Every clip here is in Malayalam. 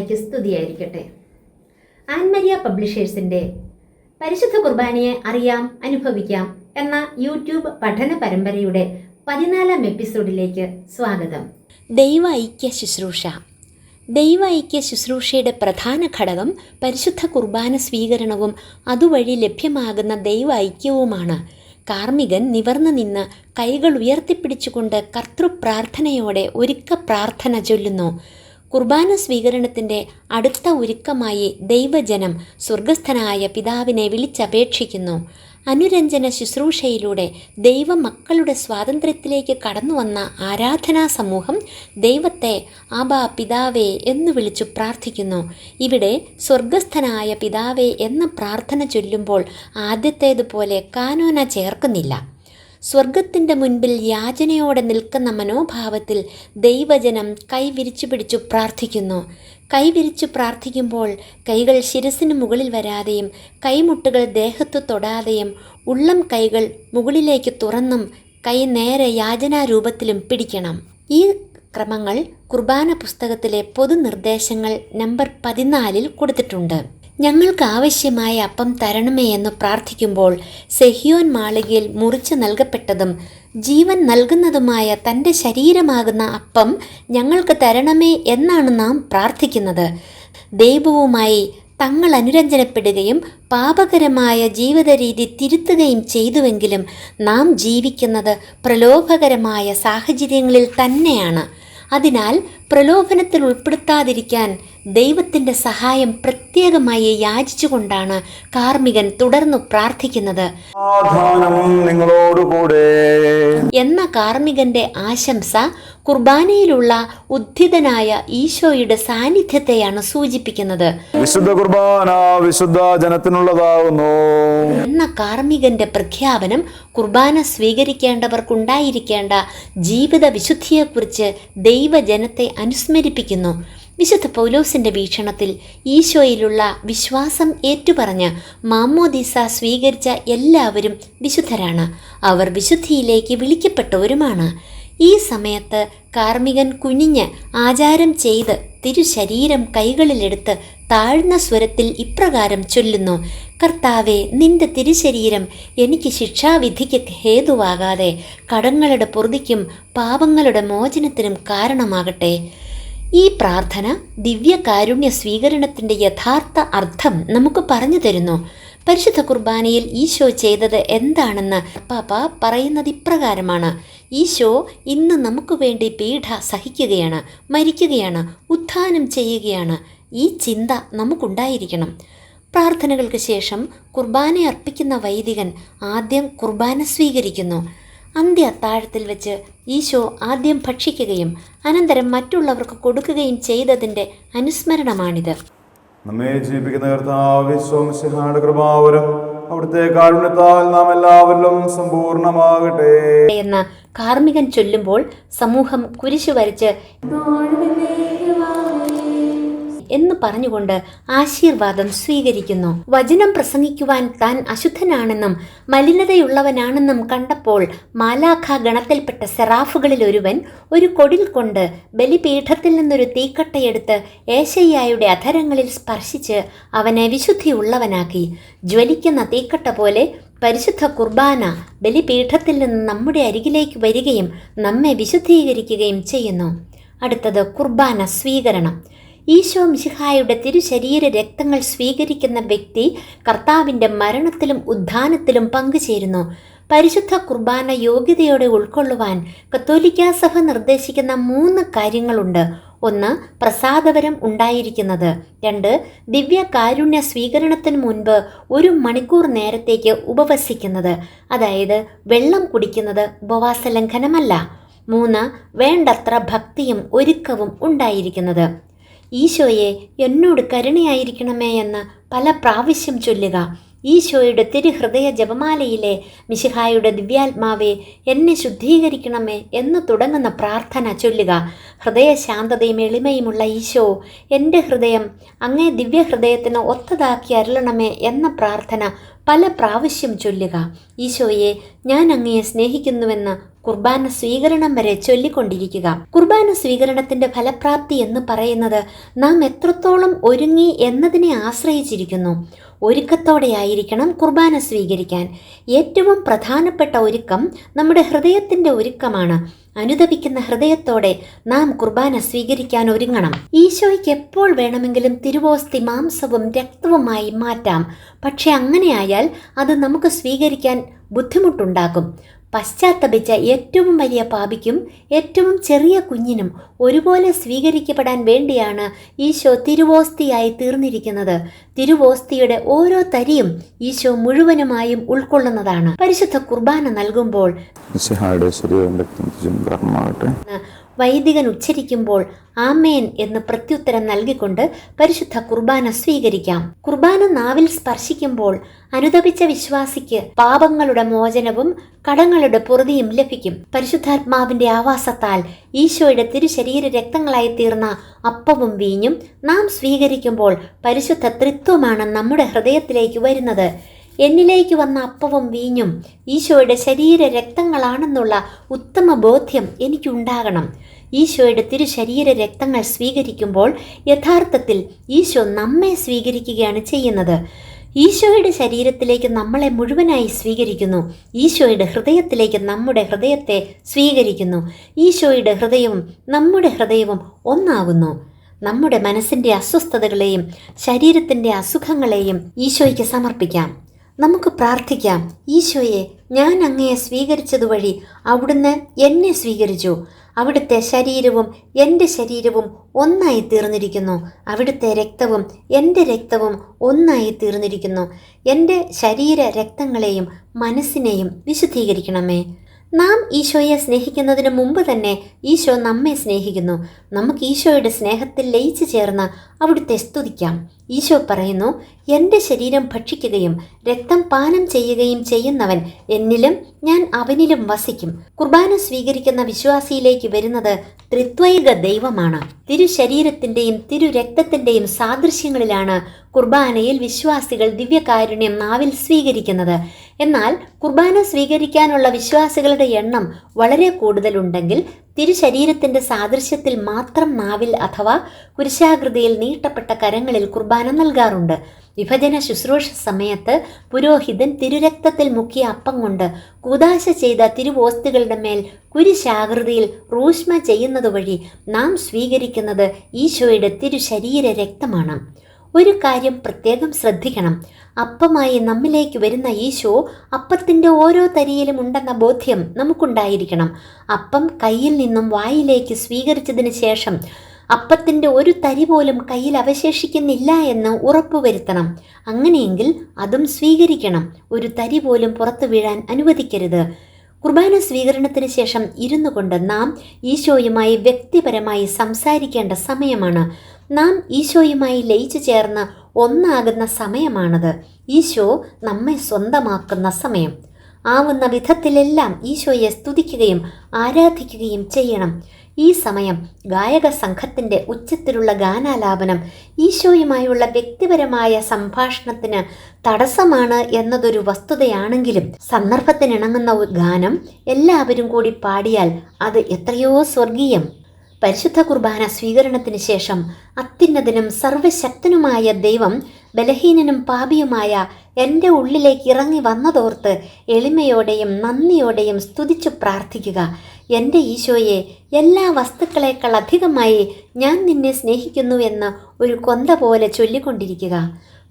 മിശിഹായ്ക്ക് സ്തുതിയായിരിക്കട്ടെ. ആൻമരിയ പബ്ലിഷേഴ്സിൻ്റെ പരിശുദ്ധ കുർബാനയെ അറിയാം അനുഭവിക്കാം എന്ന യൂട്യൂബ് പഠന പരമ്പരയുടെ 14ാം എപ്പിസോഡിലേക്ക് സ്വാഗതം. ദൈവ ഐക്യ ശുശ്രൂഷ. ദൈവ ഐക്യ ശുശ്രൂഷയുടെ പ്രധാന ഘടകം പരിശുദ്ധ കുർബാന സ്വീകരണവും അതുവഴി ലഭ്യമാകുന്ന ദൈവ ഐക്യവുമാണ്. കാർമ്മികൻ നിവർന്നു നിന്ന് കൈകൾ ഉയർത്തിപ്പിടിച്ചുകൊണ്ട് കർത്തൃപ്രാർത്ഥനയോടെ ഒരുക്ക പ്രാർത്ഥന ചൊല്ലുന്നു. കുർബാന സ്വീകരണത്തിൻ്റെ അടുത്ത ഒരുക്കമായി ദൈവജനം സ്വർഗസ്ഥനായ പിതാവിനെ വിളിച്ചപേക്ഷിക്കുന്നു. അനുരഞ്ജന ശുശ്രൂഷയിലൂടെ ദൈവമക്കളുടെ സ്വാതന്ത്ര്യത്തിലേക്ക് കടന്നുവന്ന ആരാധനാ സമൂഹം ദൈവത്തെ ആബാ പിതാവേ എന്ന് വിളിച്ചു പ്രാർത്ഥിക്കുന്നു. ഇവിടെ സ്വർഗസ്ഥനായ പിതാവേ എന്ന പ്രാർത്ഥന ചൊല്ലുമ്പോൾ ആദ്യത്തേതുപോലെ കാനോന ചേർക്കുന്നില്ല. സ്വർഗത്തിൻ്റെ മുൻപിൽ യാചനയോടെ നിൽക്കുന്ന മനോഭാവത്തിൽ ദൈവജനം കൈവിരിച്ചു പിടിച്ചു പ്രാർത്ഥിക്കുന്നു. കൈവിരിച്ചു പ്രാർത്ഥിക്കുമ്പോൾ കൈകൾ ശിരസിന് മുകളിൽ വരാതെയും കൈമുട്ടുകൾ ദേഹത്ത് തൊടാതെയും ഉള്ളം കൈകൾ മുകളിലേക്ക് തുറന്നും കൈ നേരെ യാചനാരൂപത്തിലും പിടിക്കണം. ഈ ക്രമങ്ങൾ കുർബാന പുസ്തകത്തിലെ പൊതുനിർദ്ദേശങ്ങൾ നമ്പർ 14 കൊടുത്തിട്ടുണ്ട്. ഞങ്ങൾക്ക് ആവശ്യമായ അപ്പം തരണമേ എന്ന് പ്രാർത്ഥിക്കുമ്പോൾ സെഹിയോൻ മാളികയിൽ മുറിച്ച് നൽകപ്പെട്ടതും ജീവൻ നൽകുന്നതുമായ തൻ്റെ ശരീരമാകുന്ന അപ്പം ഞങ്ങൾക്ക് തരണമേ എന്നാണ് നാം പ്രാർത്ഥിക്കുന്നത്. ദൈവവുമായി തങ്ങൾ അനുരഞ്ജനപ്പെടുകയും പാപകരമായ ജീവിത രീതി തിരുത്തുകയും ചെയ്തുവെങ്കിലും നാം ജീവിക്കുന്നത് പ്രലോഭകരമായ സാഹചര്യങ്ങളിൽ തന്നെയാണ്. അതിനാൽ പ്രലോഭനത്തിൽ ഉൾപ്പെടുത്താതിരിക്കാൻ ദൈവത്തിൻ്റെ സഹായം പ്രത്യേകമായി യാചിച്ചുകൊണ്ടാണ് കാർമ്മികൻ തുടർന്നു പ്രാർത്ഥിക്കുന്നത്. എന്ന കാർമ്മികന്റെ ആശംസ കുർബാനയിലുള്ള ഉദ്ധിതനായ ഈശോയുടെ സാന്നിധ്യത്തെയാണ് സൂചിപ്പിക്കുന്നത്. വിശുദ്ധ കുർബാന വിശുദ്ധ ജനത്തിനുള്ളതാകുന്നു എന്ന കാർമ്മികന്റെ പ്രഖ്യാപനം കുർബാന സ്വീകരിക്കേണ്ടവർക്കുണ്ടായിരിക്കേണ്ട ജീവിത വിശുദ്ധിയെക്കുറിച്ച് ദൈവജനത്തെ അനുസ്മരിപ്പിക്കുന്നു. വിശുദ്ധ പൗലോസിൻ്റെ വീക്ഷണത്തിൽ ഈശോയിലുള്ള വിശ്വാസം ഏറ്റുപറഞ്ഞ് മാമ്മോദീസ സ്വീകരിച്ച എല്ലാവരും വിശുദ്ധരാണ്. അവർ വിശുദ്ധിയിലേക്ക് വിളിക്കപ്പെട്ടവരുമാണ്. ഈ സമയത്ത് കാർമ്മികൻ കുനിഞ്ഞ് ആചാരം ചെയ്ത് തിരുശരീരം കൈകളിലെടുത്ത് താഴ്ന്ന സ്വരത്തിൽ ഇപ്രകാരം ചൊല്ലുന്നു: കർത്താവേ, നിന്റെ തിരുശരീരം എനിക്ക് ശിക്ഷാവിധിക്ക് ഹേതുവാകാതെ കടങ്ങളുടെ പൊറുതിക്കും പാപങ്ങളുടെ മോചനത്തിനും കാരണമാകട്ടെ. ഈ പ്രാർത്ഥന ദിവ്യകാരുണ്യ സ്വീകരണത്തിൻ്റെ യഥാർത്ഥ അർത്ഥം നമുക്ക് പറഞ്ഞു തരുന്നു. പരിശുദ്ധ കുർബാനയിൽ ഈശോ ചെയ്തത് എന്താണെന്ന് പാപ്പ പറയുന്നത് ഇപ്രകാരമാണ്: ഈശോ ഇന്ന് നമുക്ക് വേണ്ടി പീഡ സഹിക്കുകയാണ്, മരിക്കുകയാണ്, ഉത്ഥാനം ചെയ്യുകയാണ്. ഈ ചിന്ത നമുക്കുണ്ടായിരിക്കണം. പ്രാർത്ഥനകൾക്ക് ശേഷം കുർബാന അർപ്പിക്കുന്ന വൈദികൻ ആദ്യം കുർബാന സ്വീകരിക്കുന്നു. അന്ത്യ അത്താഴത്തിൽ വെച്ച് ഈശോ ആദ്യം ഭക്ഷിക്കുകയും അനന്തരം മറ്റുള്ളവർക്ക് കൊടുക്കുകയും ചെയ്തതിൻ്റെ അനുസ്മരണമാണിത്. നമ്മെ ജീവിപ്പിക്കുന്ന കർത്താവ് ഈശോ മിശിഹായുടെ കൃപാവരം അവിടുത്തെ കാരുണ്യത്താൽ നാം എല്ലാവരിലും സമ്പൂർണ്ണമാകട്ടെ എന്ന് കാർമ്മികൻ ചൊല്ലുമ്പോൾ സമൂഹം കുരിശു വരച്ച് എന്ന് പറഞ്ഞുകൊണ്ട് ആശീർവാദം സ്വീകരിക്കുന്നു. വചനം പ്രസംഗിക്കുവാൻ താൻ അശുദ്ധനാണെന്നും മലിനതയുള്ളവനാണെന്നും കണ്ടപ്പോൾ മാലാഖ ഗണത്തിൽപ്പെട്ട സെറാഫുകളിൽ ഒരുവൻ ഒരു കൊടിൽ കൊണ്ട് ബലിപീഠത്തിൽ നിന്നൊരു തീക്കട്ടയെടുത്ത് ഏശയ്യായുടെ അധരങ്ങളിൽ സ്പർശിച്ച് അവനെ വിശുദ്ധിയുള്ളവനാക്കി. ജ്വലിക്കുന്ന തീക്കട്ട പോലെ പരിശുദ്ധ കുർബാന ബലിപീഠത്തിൽ നിന്ന് നമ്മുടെ അരികിലേക്ക് വരികയും നമ്മെ വിശുദ്ധീകരിക്കുകയും ചെയ്യുന്നു. അടുത്തത് കുർബാന സ്വീകരണം. ഈശോ മിശിഹായുടെ തിരുശരീര രക്തങ്ങൾ സ്വീകരിക്കുന്ന വ്യക്തി കർത്താവിൻ്റെ മരണത്തിലും ഉത്ഥാനത്തിലും പങ്കുചേരുന്നു. പരിശുദ്ധ കുർബാന യോഗ്യതയോടെ ഉൾക്കൊള്ളുവാൻ കത്തോലിക്കാ സഭ നിർദ്ദേശിക്കുന്ന 3 കാര്യങ്ങളുണ്ട്. 1. പ്രസാദവരം ഉണ്ടായിരിക്കുന്നത്. 2. ദിവ്യകാരുണ്യ സ്വീകരണത്തിന് മുൻപ് 1 മണിക്കൂർ നേരത്തേക്ക് ഉപവസിക്കുന്നത്, അതായത് വെള്ളം കുടിക്കുന്നത് ഉപവാസ ലംഘനമല്ല. 3. വേണ്ടത്ര ഭക്തിയും ഒരുക്കവും ഉണ്ടായിരിക്കുന്നത്. ഈശോയെ, എന്നോട് കരുണയായിരിക്കണമേ എന്ന് പല പ്രാവശ്യം ചൊല്ലുക. ഈശോയുടെ തിരുഹൃദയ ജപമാലയിലെ മിശിഹായുടെ ദിവ്യാത്മാവെ, എന്നെ ശുദ്ധീകരിക്കണമേ എന്ന് തുടങ്ങുന്ന പ്രാർത്ഥന ചൊല്ലുക. ഹൃദയശാന്തതയും എളിമയുമുള്ള ഈശോ, എൻ്റെ ഹൃദയം അങ്ങേ ദിവ്യഹൃദയത്തിന് ഒത്തതാക്കി അരുളണമേ എന്ന പ്രാർത്ഥന പല പ്രാവശ്യം ചൊല്ലുക. ഈശോയെ, ഞാൻ അങ്ങയെ സ്നേഹിക്കുന്നുവെന്ന് കുർബാന സ്വീകരണം വരെ ചൊല്ലിക്കൊണ്ടിരിക്കുക. കുർബാന സ്വീകരണത്തിന്റെ ഫലപ്രാപ്തി എന്ന് പറയുന്നത് നാം എത്രത്തോളം ഒരുങ്ങി എന്നതിനെ ആശ്രയിച്ചിരിക്കുന്നു. ഒരുക്കത്തോടെയായിരിക്കണം കുർബാന സ്വീകരിക്കാൻ. ഏറ്റവും പ്രധാനപ്പെട്ട ഒരുക്കം നമ്മുടെ ഹൃദയത്തിന്റെ ഒരുക്കമാണ്. അനുതപിക്കുന്ന ഹൃദയത്തോടെ നാം കുർബാന സ്വീകരിക്കാൻ ഒരുങ്ങണം. ഈശോയ്ക്ക് എപ്പോൾ വേണമെങ്കിലും തിരുവോസ്തി മാംസവും രക്തവുമായി മാറ്റാം. പക്ഷെ അങ്ങനെയായാൽ അത് നമുക്ക് സ്വീകരിക്കാൻ ബുദ്ധിമുട്ടുണ്ടാക്കും. പശ്ചാത്തപിച്ച ഏറ്റവും വലിയ പാപിക്കും ഏറ്റവും ചെറിയ കുഞ്ഞിനും ഒരുപോലെ സ്വീകരിക്കപ്പെടാൻ വേണ്ടിയാണ് ഈശോ തിരുവോസ്തിയായി തീർന്നിരിക്കുന്നത്. തിരുവോസ്തിയുടെ ഓരോ തരിയും ഈശോ മുഴുവനുമായും ഉൾക്കൊള്ളുന്നതാണ്. പരിശുദ്ധ കുർബാന നൽകുമ്പോൾ വൈദികൻ ഉച്ചരിക്കുമ്പോൾ ആമേൻ എന്ന് പ്രത്യുത്തരം നൽകിക്കൊണ്ട് പരിശുദ്ധ കുർബാന സ്വീകരിക്കാം. കുർബാന നാവിൽ സ്പർശിക്കുമ്പോൾ അനുതപിച്ച വിശ്വാസിക്ക് പാപങ്ങളുടെ മോചനവും കടങ്ങളുടെ പൊറുതിയും ലഭിക്കും. പരിശുദ്ധാത്മാവിന്റെ ആവാസത്താൽ ഈശോയുടെ തിരുശരീര രക്തങ്ങളായി തീർന്ന അപ്പവും വീഞ്ഞും നാം സ്വീകരിക്കുമ്പോൾ പരിശുദ്ധ ത്രിത്വമാണ് നമ്മുടെ ഹൃദയത്തിലേക്ക് വരുന്നത്. എന്നിലേക്ക് വന്ന അപ്പവും വീഞ്ഞും ഈശോയുടെ ശരീര രക്തങ്ങളാണെന്നുള്ള ഉത്തമ ബോധ്യം എനിക്കുണ്ടാകണം. ഈശോയുടെ തിരുശരീര രക്തങ്ങൾ സ്വീകരിക്കുമ്പോൾ യഥാർത്ഥത്തിൽ ഈശോ നമ്മെ സ്വീകരിക്കുകയാണ് ചെയ്യുന്നത്. ഈശോയുടെ ശരീരത്തിലേക്ക് നമ്മളെ മുഴുവനായി സ്വീകരിക്കുന്നു. ഈശോയുടെ ഹൃദയത്തിലേക്ക് നമ്മുടെ ഹൃദയത്തെ സ്വീകരിക്കുന്നു. ഈശോയുടെ ഹൃദയവും നമ്മുടെ ഹൃദയവും ഒന്നാകുന്നു. നമ്മുടെ മനസ്സിൻ്റെ അസ്വസ്ഥതകളെയും ശരീരത്തിൻ്റെ അസുഖങ്ങളെയും ഈശോയ്ക്ക് സമർപ്പിക്കാം. നമുക്ക് പ്രാർത്ഥിക്കാം. ഈശോയെ, ഞാൻ അങ്ങയെ സ്വീകരിച്ചതുവഴി അവിടുന്ന് എന്നെ സ്വീകരിച്ചു. അവിടുത്തെ ശരീരവും എൻ്റെ ശരീരവും ഒന്നായി തീർന്നിരിക്കുന്നു. അവിടുത്തെ രക്തവും എൻ്റെ രക്തവും ഒന്നായി തീർന്നിരിക്കുന്നു. എൻ്റെ ശരീര രക്തങ്ങളെയും മനസ്സിനെയും വിശുദ്ധീകരിക്കണമേ. നാം ഈശോയെ സ്നേഹിക്കുന്നതിന് മുമ്പ് തന്നെ ഈശോ നമ്മെ സ്നേഹിക്കുന്നു. നമുക്ക് ഈശോയുടെ സ്നേഹത്തിൽ ലയിച്ചു ചേർന്ന് അവിടുത്തെ സ്തുതിക്കാം. ഈശോ പറയുന്നു, എൻ്റെ ശരീരം ഭക്ഷിക്കുകയും രക്തം പാനം ചെയ്യുകയും ചെയ്യുന്നവൻ എന്നിലും ഞാൻ അവനിലും വസിക്കും. കുർബാന സ്വീകരിക്കുന്ന വിശ്വാസിയിലേക്ക് വരുന്നത് ത്രിത്വൈക ദൈവമാണ്. തിരുശരീരത്തിൻ്റെയും തിരുരക്തത്തിൻ്റെയും സാദൃശ്യങ്ങളിലാണ് കുർബാനയിൽ വിശ്വാസികൾ ദിവ്യകാരുണ്യം നാവിൽ സ്വീകരിക്കുന്നത്. എന്നാൽ കുർബാന സ്വീകരിക്കാനുള്ള വിശ്വാസികളുടെ എണ്ണം വളരെ കൂടുതലുണ്ടെങ്കിൽ തിരുശരീരത്തിൻ്റെ സാദൃശ്യത്തിൽ മാത്രം നാവിൽ അഥവാ കുരിശാകൃതിയിൽ നീട്ടപ്പെട്ട കരങ്ങളിൽ കുർബാന നൽകാറുണ്ട്. വിഭജന ശുശ്രൂഷ സമയത്ത് പുരോഹിതൻ തിരുരക്തത്തിൽ മുക്കിയ അപ്പം കൊണ്ട് കൂദാശ ചെയ്ത തിരുവോസ്തികളുടെ മേൽ കുരിശാകൃതിയിൽ റൂഷ്മ ചെയ്യുന്നതുവഴി നാം സ്വീകരിക്കുന്നത് ഈശോയുടെ തിരുശരീര രക്തമാണ്. ഒരു കാര്യം പ്രത്യേകം ശ്രദ്ധിക്കണം. അപ്പമായി നമ്മിലേക്ക് വരുന്ന ഈശോ അപ്പത്തിൻ്റെ ഓരോ തരിയിലും ഉണ്ടെന്ന ബോധ്യം നമുക്കുണ്ടായിരിക്കണം. അപ്പം കയ്യിൽ നിന്നും വായിലേക്ക് സ്വീകരിച്ചതിന് ശേഷം അപ്പത്തിൻ്റെ ഒരു തരി പോലും കയ്യിൽ അവശേഷിക്കുന്നില്ല എന്ന് ഉറപ്പുവരുത്തണം. അങ്ങനെയെങ്കിൽ അതും സ്വീകരിക്കണം. ഒരു തരി പോലും പുറത്തു വീഴാൻ അനുവദിക്കരുത്. കുർബാന സ്വീകരണത്തിന് ശേഷം ഇരുന്നു കൊണ്ട് നാം ഈശോയുമായി വ്യക്തിപരമായി സംസാരിക്കേണ്ട സമയമാണ്. നാം ഈശോയുമായി ലയിച്ചു ചേർന്ന് ഒന്നാകുന്ന സമയമാണത്. ഈശോ നമ്മെ സ്വന്തമാക്കുന്ന സമയം. ആവുന്ന വിധത്തിലെല്ലാം ഈശോയെ സ്തുതിക്കുകയും ആരാധിക്കുകയും ചെയ്യണം. ഈ സമയം ഗായക സംഘത്തിൻ്റെ ഉച്ചത്തിലുള്ള ഗാനാലാപനം ഈശോയുമായുള്ള വ്യക്തിപരമായ സംഭാഷണത്തിന് തടസ്സമാണ് എന്നതൊരു വസ്തുതയാണെങ്കിലും സന്ദർഭത്തിനിണങ്ങുന്ന ഒരു ഗാനം എല്ലാവരും കൂടി പാടിയാൽ അത് എത്രയോ സ്വർഗീയം. പരിശുദ്ധ കുർബാന സ്വീകരണത്തിന് ശേഷം അത്യുന്നതനും സർവശക്തനുമായ ദൈവം ബലഹീനനും പാപിയുമായ എൻ്റെ ഉള്ളിലേക്ക് ഇറങ്ങി വന്നതോർത്ത് എളിമയോടെയും നന്ദിയോടെയും സ്തുതിച്ചു പ്രാർത്ഥിക്കുക. എൻ്റെ ഈശോയെ, എല്ലാ വസ്തുക്കളേക്കാൾ അധികമായി ഞാൻ നിന്നെ സ്നേഹിക്കുന്നു എന്ന് ഒരു കൊന്ത പോലെ ചൊല്ലിക്കൊണ്ടിരിക്കുക.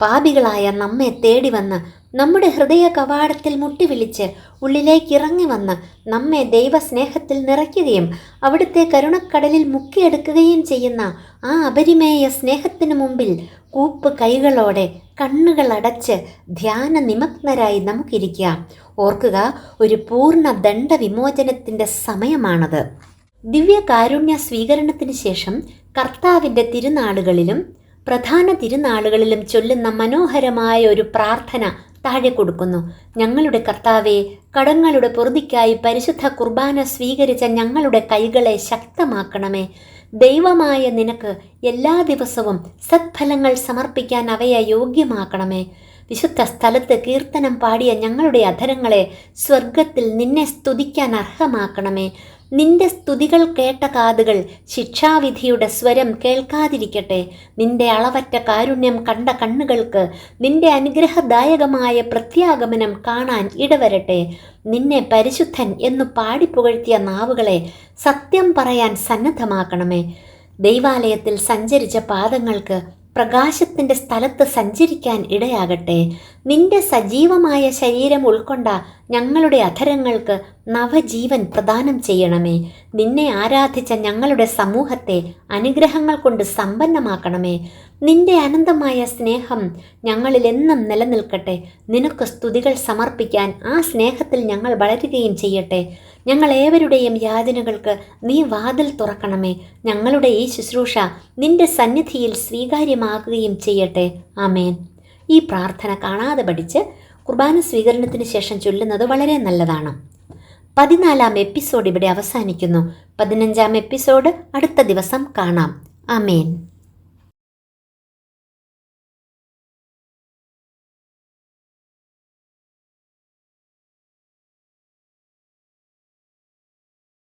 പാപികളായ നമ്മെ തേടി വന്ന് നമ്മുടെ ഹൃദയ കവാടത്തിൽ മുട്ടിവിളിച്ച് ഉള്ളിലേക്ക് ഇറങ്ങി വന്ന് നമ്മെ ദൈവസ്നേഹത്തിൽ നിറയ്ക്കുകയും അവിടുത്തെ കരുണക്കടലിൽ മുക്കിയെടുക്കുകയും ചെയ്യുന്ന ആ അപരിമേയ സ്നേഹത്തിനു മുമ്പിൽ കൂപ്പ് കൈകളോടെ കണ്ണുകൾ അടച്ച് ധ്യാന നിമഗ്നരായി നമുക്കിരിക്കാം. ഓർക്കുക, ഒരു പൂർണ്ണ ദണ്ഡവിമോചനത്തിൻ്റെ സമയമാണത്. ദിവ്യകാരുണ്യ സ്വീകരണത്തിന് ശേഷം കർത്താവിൻ്റെ തിരുനാളുകളിലും പ്രധാന തിരുനാളുകളിലും ചൊല്ലുന്ന മനോഹരമായ ഒരു പ്രാർത്ഥന താഴെ കൊടുക്കുന്നു. ഞങ്ങളുടെ കർത്താവേ, കടങ്ങളുടെ പൊറുതിക്കായി പരിശുദ്ധ കുർബാന സ്വീകരിച്ച ഞങ്ങളുടെ കൈകളെ ശക്തമാക്കണമേ. ദൈവമായ നിനക്ക് എല്ലാ ദിവസവും സത്ഫലങ്ങൾ സമർപ്പിക്കാൻ അവയെ യോഗ്യമാക്കണമേ. വിശുദ്ധ സ്ഥലത്ത് കീർത്തനം പാടിയ ഞങ്ങളുടെ അധരങ്ങളെ സ്വർഗത്തിൽ നിന്നെ സ്തുതിക്കാൻ അർഹമാക്കണമേ. നിന്റെ സ്തുതികൾ കേട്ട കാതുകൾ ശിക്ഷാവിധിയുടെ സ്വരം കേൾക്കാതിരിക്കട്ടെ. നിന്റെ അളവറ്റ കാരുണ്യം കണ്ട കണ്ണുകൾക്ക് നിന്റെ അനുഗ്രഹദായകമായ പ്രത്യാഗമനം കാണാൻ ഇടവരട്ടെ. നിന്നെ പരിശുദ്ധൻ എന്നു പാടിപ്പുകഴ്ത്തിയ നാവുകളെ സത്യം പറയാൻ സന്നദ്ധമാക്കണമേ. ദൈവാലയത്തിൽ സഞ്ചരിച്ച പാദങ്ങൾക്ക് പ്രകാശത്തിൻ്റെ സ്ഥലത്ത് സഞ്ചരിക്കാൻ ഇടയാകട്ടെ. നിന്റെ സജീവമായ ശരീരം ഉൾക്കൊണ്ട ഞങ്ങളുടെ അധരങ്ങൾക്ക് നവജീവൻ പ്രദാനം ചെയ്യണമേ. നിന്നെ ആരാധിച്ച ഞങ്ങളുടെ സമൂഹത്തെ അനുഗ്രഹങ്ങൾ കൊണ്ട് സമ്പന്നമാക്കണമേ. നിന്റെ അനന്തമായ സ്നേഹം ഞങ്ങളിലെന്നും നിലനിൽക്കട്ടെ. നിനക്ക് സ്തുതികൾ സമർപ്പിക്കാൻ ആ സ്നേഹത്തിൽ ഞങ്ങൾ വളരുകയും ചെയ്യട്ടെ. ഞങ്ങളേവരുടെയും യാചനകൾക്ക് നീ വാതിൽ തുറക്കണമേ. ഞങ്ങളുടെ ഈ ശുശ്രൂഷ നിന്റെ സന്നിധിയിൽ സ്വീകാര്യമാകുകയും ചെയ്യട്ടെ. ആമേൻ. ഈ പ്രാർത്ഥന കാണാതെ പഠിച്ച് കുർബാന സ്വീകരണത്തിന് ശേഷം ചൊല്ലുന്നത് വളരെ നല്ലതാണ്. 14-ാം എപ്പിസോഡ് ഇവിടെ അവസാനിക്കുന്നു. 15-ാം എപ്പിസോഡ് അടുത്ത ദിവസം കാണാം. ആമേൻ.